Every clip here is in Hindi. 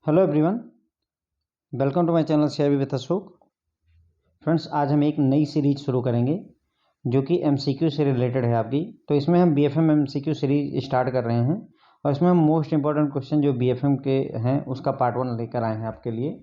Hello everyone, welcome to my channel share with Ashok. Friends, आज हम एक नई सीरीज शुरू करेंगे जो कि एमसीक्यू से रिलेटेड है आपकी। तो इसमें हम बीएफएम एमसीक्यू सीरीज स्टार्ट कर रहे हैं और इसमें हम मोस्ट इंपॉर्टेंट क्वेश्चन जो बीएफएम के हैं उसका पार्ट 1 लेकर आए हैं आपके लिए।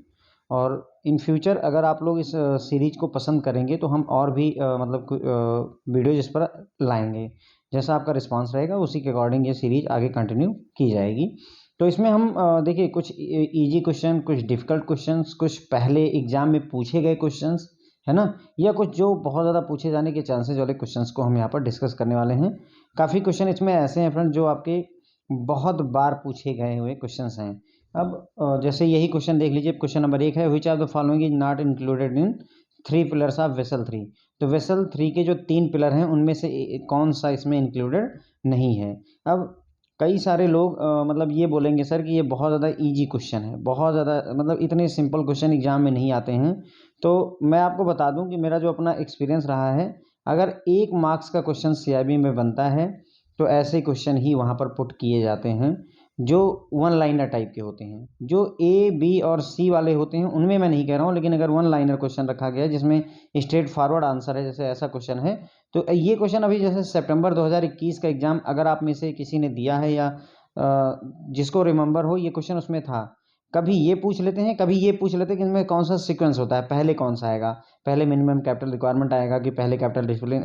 और इन फ्यूचर अगर आप लोग इस सीरीज को पसंद करेंगे तो हम और भी वीडियोज इस पर लाएंगे। जैसा आपका रिस्पांस रहेगा उसी के अकॉर्डिंग ये सीरीज आगे कंटिन्यू की जाएगी। तो इसमें हम देखिए कुछ इजी क्वेश्चन, कुछ डिफ़िकल्ट क्वेश्चंस, कुछ पहले एग्जाम में पूछे गए क्वेश्चंस, है ना, या कुछ जो बहुत ज़्यादा पूछे जाने के चांसेस वाले क्वेश्चंस को हम यहाँ पर डिस्कस करने वाले हैं। काफ़ी क्वेश्चन इसमें ऐसे हैं फ्रेंड जो आपके बहुत बार पूछे गए हुए क्वेश्चंस हैं। अब जैसे यही क्वेश्चन देख लीजिए। क्वेश्चन नंबर 1 है, which of the following is not included in 3 pillars of vessel 3। तो वेसल 3 के जो 3 पिलर हैं उनमें से कौन सा इसमें इंक्लूडेड नहीं है। अब कई सारे लोग मतलब ये बोलेंगे सर कि ये बहुत ज़्यादा इजी क्वेश्चन है, बहुत ज़्यादा मतलब इतने सिंपल क्वेश्चन एग्जाम में नहीं आते हैं। तो मैं आपको बता दूं कि मेरा जो अपना एक्सपीरियंस रहा है, अगर 1 मार्क्स का क्वेश्चन सीआईबी में बनता है तो ऐसे क्वेश्चन ही वहाँ पर पुट किए जाते हैं जो 1 लाइनर टाइप के होते हैं। जो ए बी और सी वाले होते हैं उनमें मैं नहीं कह रहा हूँ, लेकिन अगर 1 लाइनर क्वेश्चन रखा गया है जिसमें स्ट्रेट फॉरवर्ड आंसर है, जैसे ऐसा क्वेश्चन है, तो ये क्वेश्चन अभी जैसे सितंबर 2021 का एग्जाम अगर आप में से किसी ने दिया है या जिसको रिमेंबर हो, ये क्वेश्चन उसमें था। कभी ये पूछ लेते हैं, कभी ये पूछ लेते हैं कि इनमें कौन सा सीक्वेंस होता है, पहले कौन सा आएगा, पहले मिनिमम कैपिटल रिक्वायरमेंट आएगा कि पहले कैपिटल डिसिप्लिन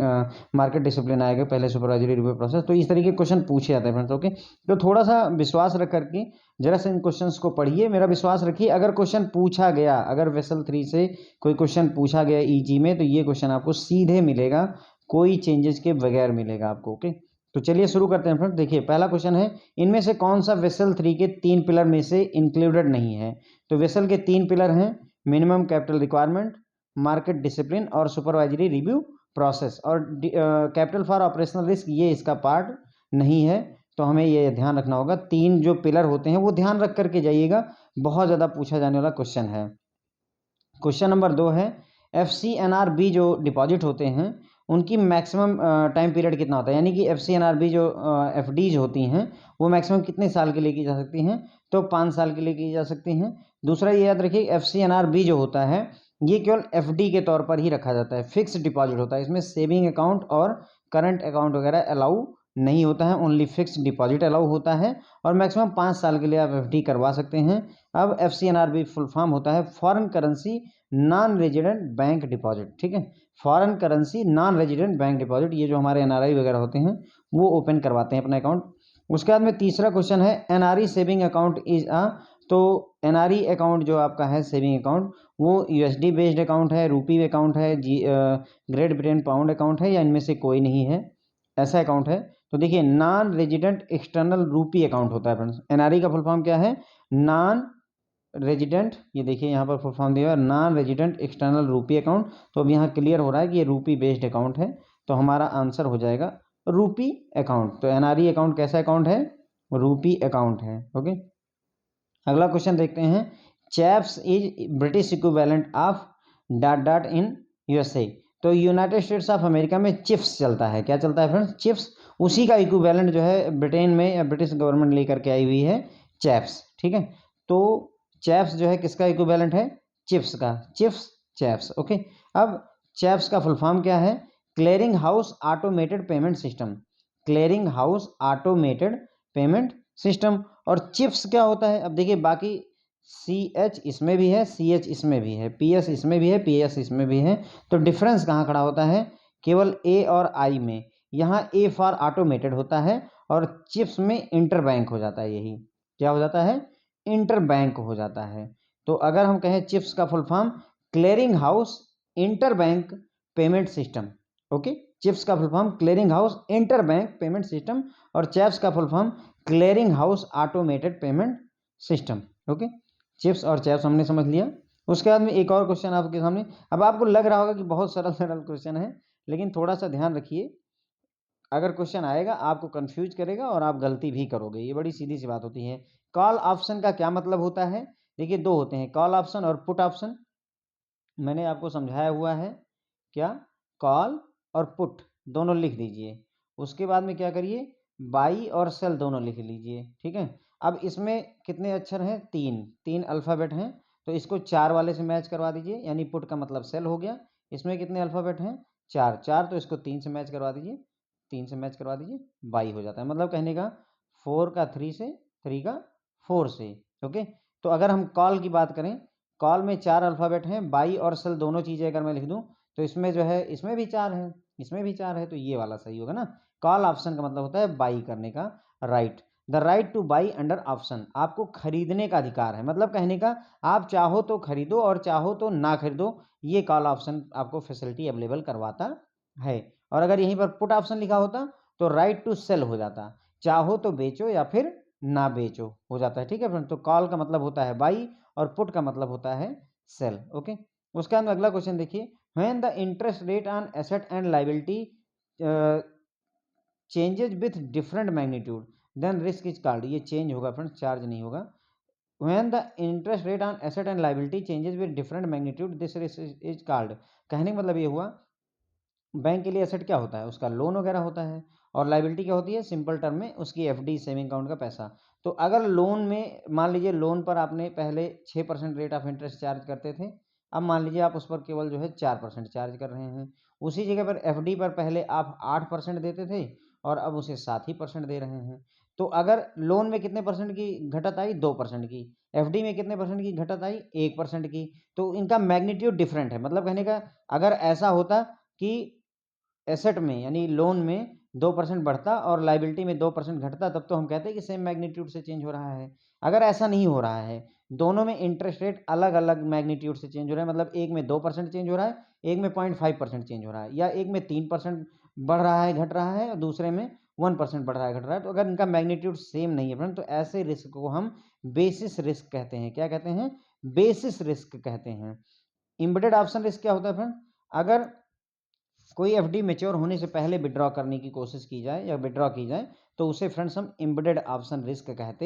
मार्केट डिसिप्लिन आएगा, पहले सुपरवाइजरी रिव्यू प्रोसेस। तो इस तरीके के क्वेश्चन पूछे जाते हैं फ्रेंड्स। ओके, तो थोड़ा सा विश्वास रख करके जरा से इन क्वेश्चंस को पढ़िए, मेरा विश्वास रखिए। अगर क्वेश्चन पूछा गया, अगर वेसल 3 से कोई क्वेश्चन पूछा गया ईजी में, तो ये क्वेश्चन आपको सीधे मिलेगा, कोई चेंजेस के बगैर मिलेगा आपको। ओके, तो चलिए शुरू करते हैं फ्रेंड्स। देखिए पहला क्वेश्चन है, इनमें से कौन सा वेसल 3 के 3 पिलर में से इंक्लूडेड नहीं है। तो वेसल के 3 पिलर हैं, minimum capital requirement, market discipline और सुपरवाइजरी रिव्यू प्रोसेस। और कैपिटल फॉर ऑपरेशनल रिस्क ये इसका पार्ट नहीं है। तो हमें ये ध्यान रखना होगा, 3 जो पिलर होते हैं वो ध्यान रख करके जाइएगा, बहुत ज़्यादा पूछा जाने वाला क्वेश्चन है। क्वेश्चन नंबर 2 है, FCNRB जो डिपॉजिट होते हैं उनकी मैक्सिमम टाइम पीरियड कितना होता है। यानी कि FCNRB जो FDज होती हैं वो मैक्सिमम कितने साल के लिए की जा सकती हैं। तो 5 साल के लिए की जा सकती हैं। दूसरा ये याद रखिए, FCNRB जो होता है ये केवल FD के तौर पर ही रखा जाता है, फिक्स डिपॉजिट होता है। इसमें सेविंग अकाउंट और करंट अकाउंट वगैरह अलाउ नहीं होता है, ओनली फिक्स डिपॉजिट अलाउ होता है। और मैक्सिमम 5 साल के लिए आप FD करवा सकते हैं। अब FCNRB फुल फॉर्म होता है foreign currency non resident bank deposit. ठीक है, foreign currency non resident bank deposit, ये जो हमारे NRI वगैरह होते हैं वो ओपन करवाते हैं अपना अकाउंट। उसके बाद में तीसरा क्वेश्चन है, NRE saving account is a. तो NRE अकाउंट जो आपका है सेविंग अकाउंट, वो USD बेस्ड अकाउंट है, रूपी अकाउंट है, ग्रेट ब्रिटेन पाउंड अकाउंट है, या इनमें से कोई नहीं है, ऐसा अकाउंट है। तो देखिए नॉन रेजिडेंट एक्सटर्नल रूपी अकाउंट होता है फ्रेंड्स। NRE का फुल फॉर्म क्या है, नॉन रेजिडेंट, ये देखिए यहाँ पर फुल फॉर्म दिया है नॉन रेजिडेंट एक्सटर्नल रूपी अकाउंट। तो अब यहाँ क्लियर हो रहा है कि ये रूपी बेस्ड अकाउंट है, तो हमारा आंसर हो जाएगा रूपी अकाउंट। तो NRE अकाउंट कैसा अकाउंट है, रूपी अकाउंट है। ओके, अगला क्वेश्चन देखते हैं, chaps is British equivalent of dot dot in USA। तो यूनाइटेड स्टेट्स ऑफ अमेरिका में चिप्स चलता है, क्या चलता है फ्रेंड्स, चिप्स। उसी का इक्विवेलेंट जो है ब्रिटेन में, या ब्रिटिश गवर्नमेंट लेकर के आई हुई है, चैप्स। ठीक है, तो चैप्स जो है किसका इक्विवेलेंट है, चिप्स का, चिप्स चैप्स। ओके, अब चैप्स का फुल फॉर्म क्या है, clearing house automated payment system, clearing house automated payment system. और चिप्स क्या होता है, अब देखिए बाकी CH इसमें भी है, CH इसमें भी है, PS इसमें भी है, PS इसमें भी है। तो डिफरेंस कहाँ खड़ा होता है, केवल A और I में। यहाँ A फॉर ऑटोमेटेड होता है और चिप्स में इंटर बैंक हो जाता है, यही क्या हो जाता है, इंटर बैंक हो जाता है। तो अगर हम कहें चिप्स का full form clearing house inter bank payment system. Okay, CHIPS का full form clearing house inter bank payment system, और चैप्स का full form clearing house automated payment system. Okay, CHIPS और चैप्स हमने समझ लिया। उसके बाद में एक और क्वेश्चन आपके सामने। अब आपको लग रहा होगा कि बहुत सरल सरल क्वेश्चन है, लेकिन थोड़ा सा ध्यान रखिए, अगर क्वेश्चन आएगा आपको कंफ्यूज करेगा और आप गलती भी करोगे, ये बड़ी सीधी सी बात होती है। कॉल ऑप्शन का क्या मतलब होता है, देखिए 2 होते हैं, कॉल ऑप्शन और पुट ऑप्शन। मैंने आपको समझाया हुआ है, क्या, कॉल और पुट दोनों लिख दीजिए। उसके बाद में क्या करिए, बाई और सेल दोनों लिख लीजिए। ठीक है, अब इसमें कितने अक्षर हैं? 3 अल्फ़ाबेट हैं, तो इसको 4 वाले से मैच करवा दीजिए, यानी पुट का मतलब सेल हो गया। इसमें कितने अल्फ़ाबेट हैं? 4 तो इसको 3 से मैच करवा दीजिए, 3 से मैच करवा दीजिए, बाई हो जाता है। मतलब कहने का 4 का 3 से, 3 का 4 से, ओके। तो अगर हम कॉल की बात करें, कॉल में 4 अल्फ़ाबेट हैं, बाई और सेल दोनों चीज़ें अगर मैं लिख दूँ, तो इसमें जो है, इसमें भी 4 है, इसमें भी 4 है, तो ये वाला सही होगा ना। कॉल ऑप्शन का मतलब होता है बाई करने का right. The right two by under option, आपको खरीदने का अधिकार है, मतलब कहने का आप चाहो तो खरीदो और चाहो तो ना खरीदो, ये कॉल ऑप्शन आपको फैसिलिटी अवेलेबल करवाता है। और अगर यहीं पर पुट ऑप्शन लिखा होता तो राइट टू सेल हो जाता, चाहो तो बेचो या फिर ना बेचो हो जाता है, ठीक है फ्रेंड। तो कॉल का मतलब होता है बाई और पुट का मतलब होता है सेल, ओके। उसके बाद अगला क्वेश्चन देखिए, when the interest rate on asset and liability changes with different magnitude then risk is called, ये चेंज होगा फ्रेंड्स, चार्ज नहीं होगा। When the interest rate on asset and liability changes with different magnitude this risk is called, कहने का मतलब ये हुआ, बैंक के लिए एसेट क्या होता है? उसका लोन वगैरह होता है, और लायबिलिटी क्या होती है? सिंपल टर्म में उसकी एफडी, सेविंग अकाउंट का पैसा। तो अगर लोन में मान लीजिए, लोन पर आपने पहले 6% रेट ऑफ इंटरेस्ट चार्ज करते थे, अब मान लीजिए आप उस पर केवल जो है 4% चार्ज कर रहे हैं। उसी जगह पर एफडी पर पहले आप 8% देते थे और अब उसे 7% दे रहे हैं। तो अगर लोन में कितने परसेंट की घटत आई? 2% की। एफडी में कितने परसेंट की घटत आई? 1% की। तो इनका मैग्नीट्यूड डिफरेंट है, मतलब कहने का अगर ऐसा होता कि एसेट में यानी लोन में 2% बढ़ता और लायबिलिटी में 2% घटता, तब तो हम कहते हैं कि सेम मैग्नीट्यूड से चेंज हो रहा है। अगर ऐसा नहीं हो रहा है, दोनों में इंटरेस्ट रेट अलग अलग मैग्नीट्यूड से चेंज हो रहा है, मतलब एक में 2% चेंज हो रहा है, एक में 0.5% चेंज हो रहा है, या एक में 3% बढ़ रहा है घट रहा है और दूसरे में 1% बढ़ रहा है घट रहा है, तो अगर इनका मैग्नीट्यूड सेम नहीं है फ्रेंड, तो ऐसे रिस्क को हम बेसिस रिस्क कहते हैं। क्या कहते हैं? बेसिस रिस्क कहते हैं। एम्बेडेड ऑप्शन रिस्क क्या होता है फ्रेंड? अगर कोई एफडी मैच्योर होने से पहले विड्रॉ करने की कोशिश की जाए या विड्रॉ की जाए, तो उसे फ्रेंड्स हम एम्बेडेड ऑप्शन रिस्क कहते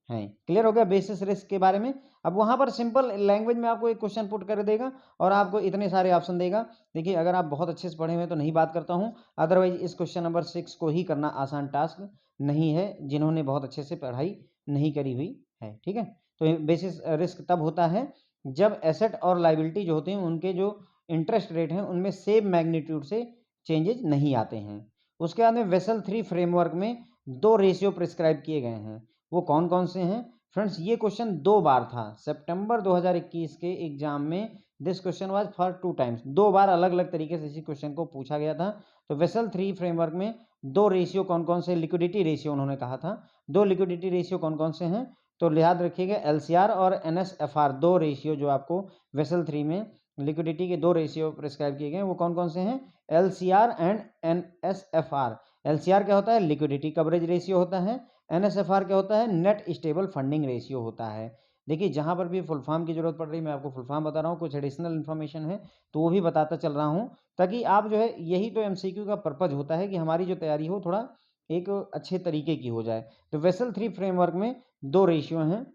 हैं। क्लियर हो गया बेसिस रिस्क के बारे में। अब वहां पर सिंपल लैंग्वेज में आपको एक क्वेश्चन पुट कर देगा और आपको इतने सारे ऑप्शन देगा। देखिए, अगर आप बहुत अच्छे से पढ़े हुए तो नहीं बात करता हूं, अदरवाइज इस क्वेश्चन नंबर 6 को ही करना आसान टास्क नहीं है जिन्होंने बहुत अच्छे से पढ़ाई नहीं करी हुई है, ठीक है। तो बेसिस रिस्क तब होता है जब एसेट और लायबिलिटी जो होते हैं उनके जो इंटरेस्ट रेट हैं उनमें सेम मैग्नीट्यूड से चेंजेज नहीं आते हैं। उसके बाद में वेसल 3 फ्रेमवर्क में 2 रेशियो प्रिस्क्राइब किए गए हैं, वो कौन कौन से हैं फ्रेंड्स? ये क्वेश्चन 2 बार था, सितंबर 2021 के एग्जाम में this question was for 2 times, 2 बार अलग अलग तरीके से इसी क्वेश्चन को पूछा गया था। तो वेसल 3 फ्रेमवर्क में 2 रेशियो कौन कौन से? लिक्विडिटी रेशियो उन्होंने कहा था, 2 लिक्विडिटी रेशियो कौन कौन से हैं? तो याद रखिएगा, एलसीआर और एनएसएफआर 2 रेशियो जो आपको वेसल 3 में लिक्विडिटी के 2 रेशियो प्रिस्क्राइब किए गए, वो कौन कौन से हैं? LCR and एनएसएफआर। एलसीआर क्या होता है? लिक्विडिटी कवरेज रेशियो होता है। एनएसएफआर क्या होता है? नेट स्टेबल फंडिंग रेशियो होता है। देखिए, जहां पर भी फुल फॉर्म की जरूरत पड़ रही है मैं आपको फुल फॉर्म बता रहा हूँ, कुछ एडिशनल इन्फॉर्मेशन है तो वो भी बताता चल रहा हूँ, ताकि आप जो है, यही तो एमसीक्यू का पर्पज होता है कि हमारी जो तैयारी हो थोड़ा एक अच्छे तरीके की हो जाए। तो वेसल 3 फ्रेमवर्क में 2 रेशियो हैं,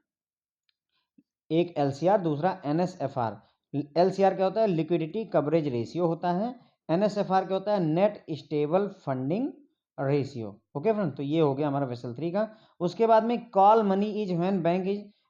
एक एलसीआर, दूसरा एनएसएफआर। एलसीआर क्या होता है? लिक्विडिटी कवरेज रेशियो होता है। एनएसएफआर क्या होता है? Net stable funding ratio. Okay friend, तो ये हो गया हमारा वेसल 3 का। उसके बाद में call money is when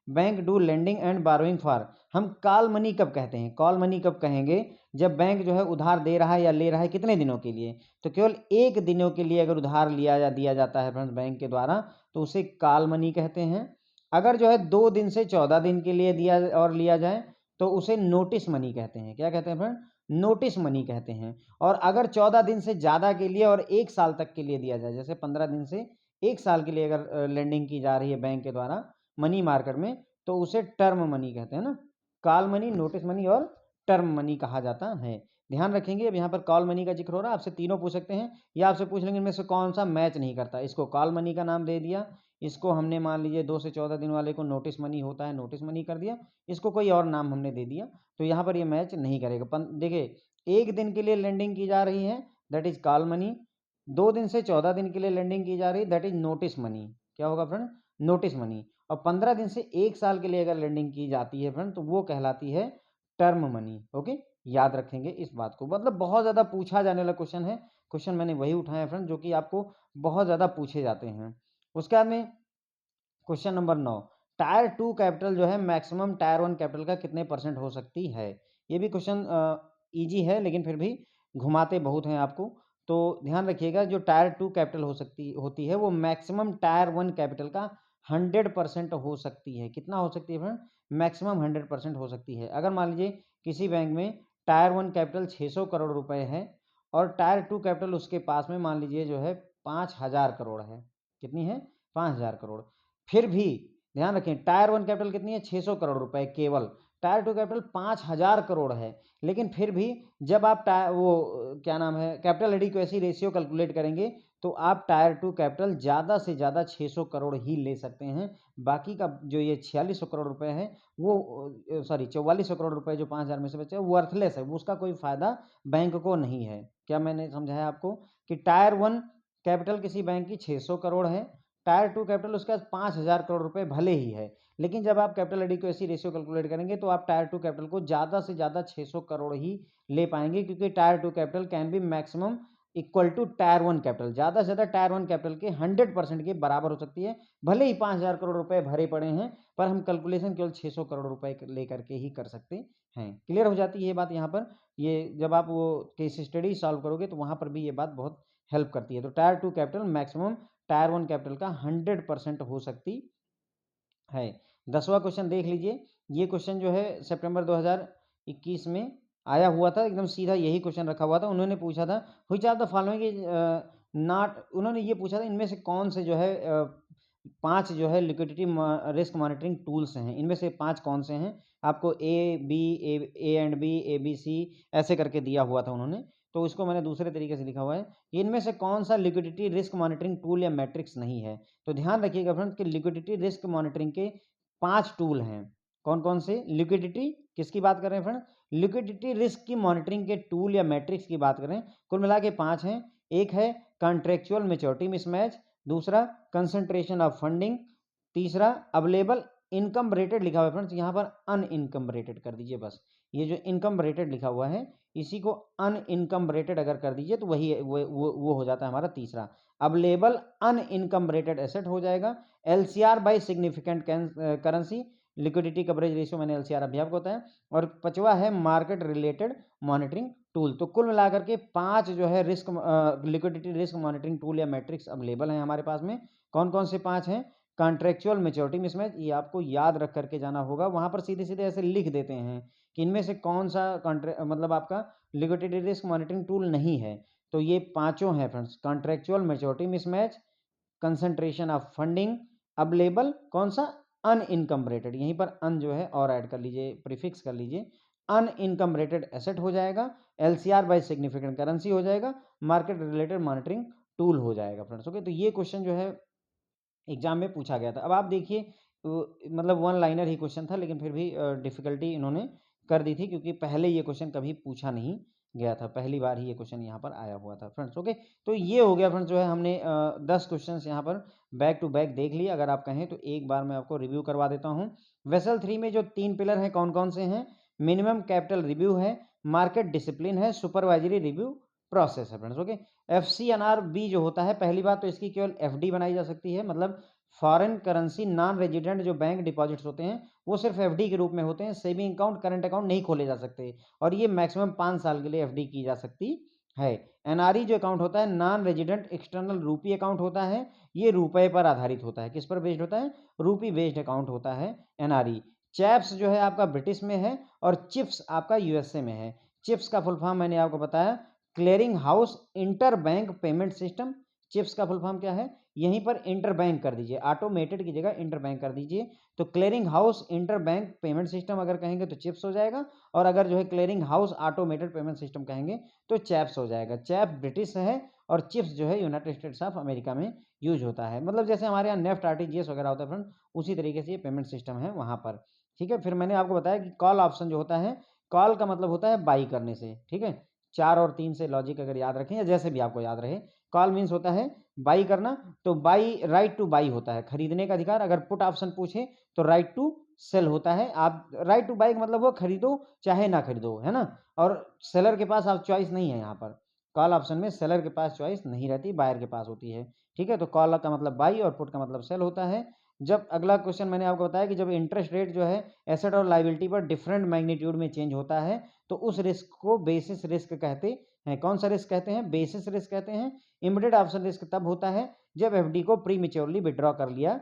bank do lending and burrowing for. हम कॉल मनी कब कहते हैं? कॉल मनी कब कहेंगे? जब बैंक जो है उधार दे रहा है या ले रहा है, कितने दिनों के लिए? तो केवल 1 दिनों के लिए अगर उधार लिया या दिया जाता है फ्रेंड्स बैंक के द्वारा, तो उसे कॉल मनी कहते हैं। अगर जो है 2 दिन से 14 दिन के लिए दिया और लिया जाए, तो उसे नोटिस मनी कहते हैं। क्या कहते हैं फ्रेंड? नोटिस मनी कहते हैं। और अगर 14 दिन से ज़्यादा के लिए और 1 साल तक के लिए दिया जाए, जैसे 15 दिन से 1 साल के लिए अगर लेंडिंग की जा रही है बैंक के द्वारा मनी मार्केट में, तो उसे टर्म मनी कहते हैं ना। कॉल मनी, नोटिस मनी और टर्म मनी कहा जाता है। ध्यान रखेंगे, अब यहाँ पर कॉल मनी का जिक्र हो रहा है, आपसे तीनों पूछ सकते हैं या आपसे पूछ लेंगे इनमें से कौन सा मैच नहीं करता। इसको कॉल मनी का नाम दे दिया, इसको हमने मान लीजिए 2 से 14 दिन वाले को नोटिस मनी होता है, नोटिस मनी कर दिया, इसको कोई और नाम हमने दे दिया, तो यहाँ पर ये मैच नहीं करेगा। देखिए, 1 दिन के लिए लेंडिंग की जा रही है, दैट इज कॉल मनी। 2 दिन से 14 दिन के लिए लेंडिंग की जा रही है, दैट इज नोटिस मनी। क्या होगा फ्रेंड? Notice money. और 15 दिन से 1 साल के लिए अगर लेंडिंग की जाती है फ्रेंड, तो वो कहलाती है टर्म मनी। ओके, याद रखेंगे इस बात को, मतलब बहुत ज़्यादा पूछा जाने वाला क्वेश्चन है। क्वेश्चन मैंने वही उठाए हैं फ्रेंड जो कि आपको बहुत ज़्यादा पूछे जाते हैं। उसके बाद में क्वेश्चन नंबर 9, टायर 2 कैपिटल जो है मैक्सिमम टायर 1 कैपिटल का कितने % हो सकती है। ये भी क्वेश्चन ईजी है लेकिन फिर भी घुमाते बहुत हैं आपको। तो ध्यान रखिएगा, जो टायर 2 कैपिटल होती है वो मैक्सिमम टायर 1 कैपिटल का 100% हो सकती है। कितना हो सकती है फ्रेंड? मैक्सिमम 100% हो सकती है। अगर मान लीजिए किसी बैंक में टायर 1 कैपिटल 600 करोड़ रुपए है और टायर 2 कैपिटल उसके पास में मान लीजिए जो है 5000 करोड़ है। कितनी है? 5000 करोड़। फिर भी ध्यान रखें, टायर 1 कैपिटल कितनी है? 600 करोड़ रुपए केवल। टायर 2 कैपिटल 5000 करोड़ है। लेकिन फिर भी जब आप क्या नाम है, कैपिटल एडिक्वेसी रेशियो कैलकुलेट करेंगे तो आप टायर 2 कैपिटल ज़्यादा से ज़्यादा 600 करोड़ ही ले सकते हैं। बाकी का जो ये 4600 करोड़ रुपए है वो सॉरी 4400 करोड़ रुपए जो 5000 में से बचे हैं वर्थलेस है, वो उसका कोई फ़ायदा बैंक को नहीं है। क्या मैंने समझाया आपको कि टायर 1 कैपिटल किसी बैंक की 600 करोड़ है, टायर 2 कैपिटल उसका 5000 करोड़ रुपए भले ही है, लेकिन जब आप कैपिटल एडिक्वेसी रेशियो कैलकुलेट करेंगे तो आप टायर 2 कैपिटल को ज़्यादा से ज़्यादा 600 करोड़ ही ले पाएंगे, क्योंकि tier 2 capital can be maximum equal to tier 1 capital. ज़्यादा से ज़्यादा टायर 1 कैपिटल के 100% के बराबर हो सकती है। भले ही 5000 करोड़ रुपए भरे पड़े हैं, पर हम कैलकुलेशन केवल 600 करोड़ रुपए लेकर के ही कर सकते हैं। क्लियर हो जाती है ये बात यहाँ पर। ये जब आप वो केस स्टडी सॉल्व करोगे तो वहाँ पर भी ये बात बहुत हेल्प करती है। तो tyre 2 capital maximum tyre 1 capital का 100% हो सकती है। 10वां क्वेश्चन देख लीजिए। ये क्वेश्चन जो है सितंबर 2021 में आया हुआ था, एकदम सीधा यही क्वेश्चन रखा हुआ था। उन्होंने पूछा था which are the following not, उन्होंने ये पूछा था इनमें से कौन से जो है 5 जो है लिक्विडिटी रिस्क मॉनिटरिंग टूल्स हैं, इनमें से 5 कौन से हैं। आपको A and B, A B C ऐसे करके दिया हुआ था उन्होंने, तो इसको मैंने दूसरे तरीके से लिखा हुआ है। इनमें से कौन सा लिक्विडिटी रिस्क मॉनिटरिंग टूल या मैट्रिक्स नहीं है। तो ध्यान रखिएगा फ्रेंड्स कि लिक्विडिटी रिस्क मॉनिटरिंग के 5 टूल हैं। कौन कौन से? लिक्विडिटी किसकी बात कर रहे हैं फ्रेंड? लिक्विडिटी रिस्क की मॉनिटरिंग के टूल या मैट्रिक्स की बात करें, कुल मिला के 5 हैं। एक है कॉन्ट्रेक्चुअल मैच्योरिटी मिसमैच, दूसरा कंसंट्रेशन ऑफ फंडिंग, तीसरा अवेलेबल इनकम रेटेड लिखा हुआ है फ्रेंड्स, यहाँ पर अन इनकम रेटेड कर दीजिए बस। ये जो इनकम रेटेड लिखा हुआ है इसी को अन इनकम रेटेड अगर कर दीजिए तो वही वो हो जाता है हमारा तीसरा। Available unencumbered asset हो जाएगा। LCR by significant currency, liquidity coverage ratio, मैंने एलसीआर अभी आपको बताया। और 5वां है मार्केट रिलेटेड मॉनिटरिंग टूल। तो कुल मिलाकर के 5 जो है risk liquidity risk monitoring tool या मैट्रिक्स अवेलेबल हैं हमारे पास में। कौन कौन से 5 हैं? कॉन्ट्रेक्चुअल मैच्योरिटी मिसमैच, ये आपको याद रख करके जाना होगा, वहां पर सीधे सीधे ऐसे लिख देते हैं कि इनमें से कौन सा मतलब आपका लिक्विडिटी रिस्क मॉनिटरिंग टूल नहीं है। तो ये पांचों हैं friends, contractual maturity mismatch, concentration of funding, available कौन सा? अन इनकम रेटेड, यहीं पर अन जो है और ऐड कर लीजिए, प्रीफिक्स कर लीजिए। अन इनकम रेटेड एसेट हो जाएगा, एलसीआर बाय सिग्निफिकेंट करेंसी हो जाएगा, मार्केट रिलेटेड मॉनिटरिंग टूल हो जाएगा फ्रेंड्स। ओके, तो ये क्वेश्चन जो है एग्जाम में पूछा गया था। अब आप देखिए मतलब वन लाइनर ही क्वेश्चन था, लेकिन फिर भी डिफिकल्टी इन्होंने कर दी थी, क्योंकि पहले ये क्वेश्चन कभी पूछा नहीं गया था, पहली बार ही ये क्वेश्चन यहाँ पर आया हुआ था फ्रेंड्स। ओके, तो ये हो गया फ्रेंड्स, जो है हमने 10 क्वेश्चन यहाँ पर बैक टू बैक देख लिए। अगर आप कहें तो एक बार मैं आपको रिव्यू करवा देता हूँ। वेसल 3 में जो 3 पिलर हैं कौन कौन से हैं? मिनिमम कैपिटल रिव्यू है, मार्केट डिसिप्लिन है, सुपरवाइजरी रिव्यू प्रोसेस है फ्रेंड्स। ओके, FCNRB जो होता है, पहली बात तो इसकी केवल FD बनाई जा सकती है, मतलब फॉरेन करेंसी नॉन रेजिडेंट जो बैंक डिपॉजिट्स होते हैं वो सिर्फ एफडी के रूप में होते हैं, सेविंग अकाउंट करंट अकाउंट नहीं खोले जा सकते, और ये मैक्सिमम 5 साल के लिए एफडी की जा सकती है। एनआरई जो अकाउंट होता है, नॉन रेजिडेंट एक्सटर्नल रूपी अकाउंट होता है, ये रुपए पर आधारित होता है। किस पर बेस्ड होता है? रूपी बेस्ड अकाउंट होता है एनआरई। चैप्स जो है आपका ब्रिटिश में है और चिप्स आपका यूएसए में है। चिप्स का फुल फॉर्म मैंने आपको बताया, clearing house inter bank payment system. Chips का फुल फॉर्म क्या है? यहीं पर इंटर बैंक कर दीजिए, ऑटोमेटेड की जगह इंटर बैंक कर दीजिए। तो clearing house inter bank payment system अगर कहेंगे तो चिप्स हो जाएगा, और अगर जो है clearing house automated payment system कहेंगे तो चैप्स हो जाएगा। चैप ब्रिटिश है और चिप्स जो है यूनाइटेड स्टेट्स ऑफ अमेरिका में यूज होता है। मतलब जैसे हमारे यहाँ नेफ्ट आरटीजीएस वगैरह होता है फ्रेंड, उसी तरीके से ये पेमेंट सिस्टम है वहाँ पर। ठीक है, फिर मैंने आपको बताया कि कॉल ऑप्शन जो होता है, कॉल का मतलब होता है बाई करने से। ठीक है, 4 और 3 से लॉजिक अगर याद रखें या जैसे भी आपको याद रहे, कॉल मीन्स होता है बाई करना, तो बाई राइट टू बाई होता है, खरीदने का अधिकार। अगर पुट ऑप्शन पूछे तो राइट टू सेल होता है। आप राइट टू बाई मतलब वो खरीदो चाहे ना खरीदो, है ना। और सेलर के पास आप चॉइस नहीं है, यहाँ पर कॉल ऑप्शन में सेलर के पास चॉइस नहीं रहती, बायर के पास होती है। ठीक है, तो कॉल का मतलब बाई और पुट का मतलब सेल होता है। जब अगला क्वेश्चन मैंने आपको बताया कि जब इंटरेस्ट रेट जो है एसेट और लायबिलिटी पर डिफरेंट मैग्नीट्यूड में चेंज होता है तो उस रिस्क को बेसिस रिस्क कहते हैं। कौन सा रिस्क कहते हैं? बेसिस रिस्क कहते हैं। इमीडिएट ऑप्शन रिस्क तब होता है जब एफडी को प्री मेच्योरली विड्रॉ कर लिया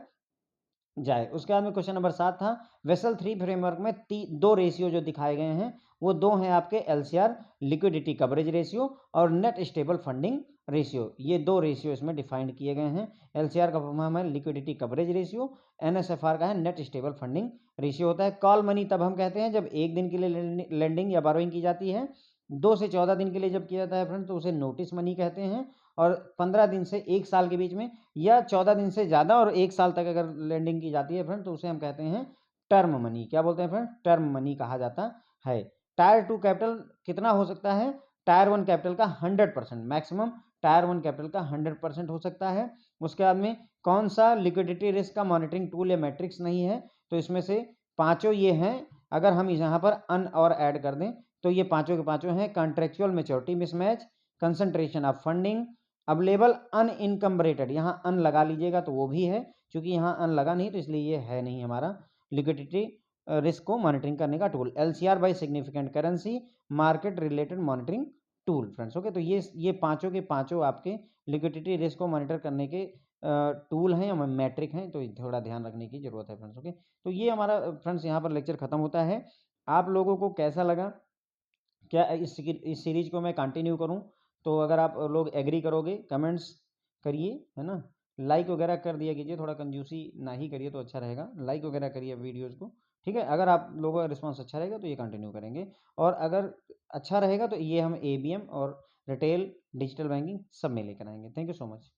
जाए। उसके बाद में क्वेश्चन नंबर 7 था, वेसल 3 फ्रेमवर्क में दो रेशियो जो दिखाए गए हैं वो दो हैं आपके एलसीआर लिक्विडिटी कवरेज रेशियो और नेट स्टेबल फंडिंग रेशियो। ये दो रेशियो इसमें डिफाइंड किए गए हैं। एलसीआर का फॉर्म है लिक्विडिटी कवरेज रेशियो, एनएसएफआर का है नेट स्टेबल फंडिंग रेशियो होता है। कॉल मनी तब हम कहते हैं जब 1 दिन के लिए लेंडिंग या बारोइंग की जाती है। 2 से 14 दिन के लिए जब किया जाता है फ्रेंड तो उसे नोटिस मनी कहते हैं। और 15 दिन से 1 साल के बीच में या 14 दिन से ज़्यादा और 1 साल तक अगर लेंडिंग की जाती है फ्रेंड तो उसे हम कहते हैं टर्म मनी। क्या बोलते हैं फ्रेंड? टर्म मनी कहा जाता है। टायर 2 कैपिटल कितना हो सकता है? टायर 1 कैपिटल का 100% मैक्सिमम टायर 1 कैपिटल का 100% हो सकता है। उसके बाद में कौन सा लिक्विडिटी रिस्क का मॉनिटरिंग टूल या मैट्रिक्स नहीं है? तो इसमें से पांचों ये हैं। अगर हम यहाँ पर अन और ऐड कर दें तो ये पांचों के पांचों हैं। Contractual maturity mismatch, concentration of funding, available unencumbered, यहाँ अन लगा लीजिएगा तो वो भी है, क्योंकि यहाँ अन लगा नहीं तो इसलिए ये है नहीं हमारा लिक्विडिटी रिस्क को मॉनिटरिंग करने का tool. LCR by significant currency, market related monitoring tool friends. Okay, तो ये पांचों के पांचों आपके लिक्विडिटी रिस्क को मॉनिटर करने के टूल हैं या मैट्रिक हैं, तो थोड़ा ध्यान रखने की जरूरत है फ्रेंड्स। ओके, तो ये हमारा फ्रेंड्स यहाँ पर लेक्चर खत्म होता है। आप लोगों को कैसा लगा? क्या इस सीरीज को मैं कंटिन्यू करूं? तो अगर आप लोग एग्री करोगे कमेंट्स करिए, है ना। लाइक वगैरह कर दिया कीजिए, थोड़ा कंजूसी ना ही करिए तो अच्छा रहेगा। लाइक वगैरह करिए वीडियोस को, ठीक है। अगर आप लोगों का रिस्पांस अच्छा रहेगा तो ये कंटिन्यू करेंगे, और अगर अच्छा रहेगा तो ये हम एबीएम और रिटेल डिजिटल बैंकिंग सब में लेकर आएंगे। Thank you so much.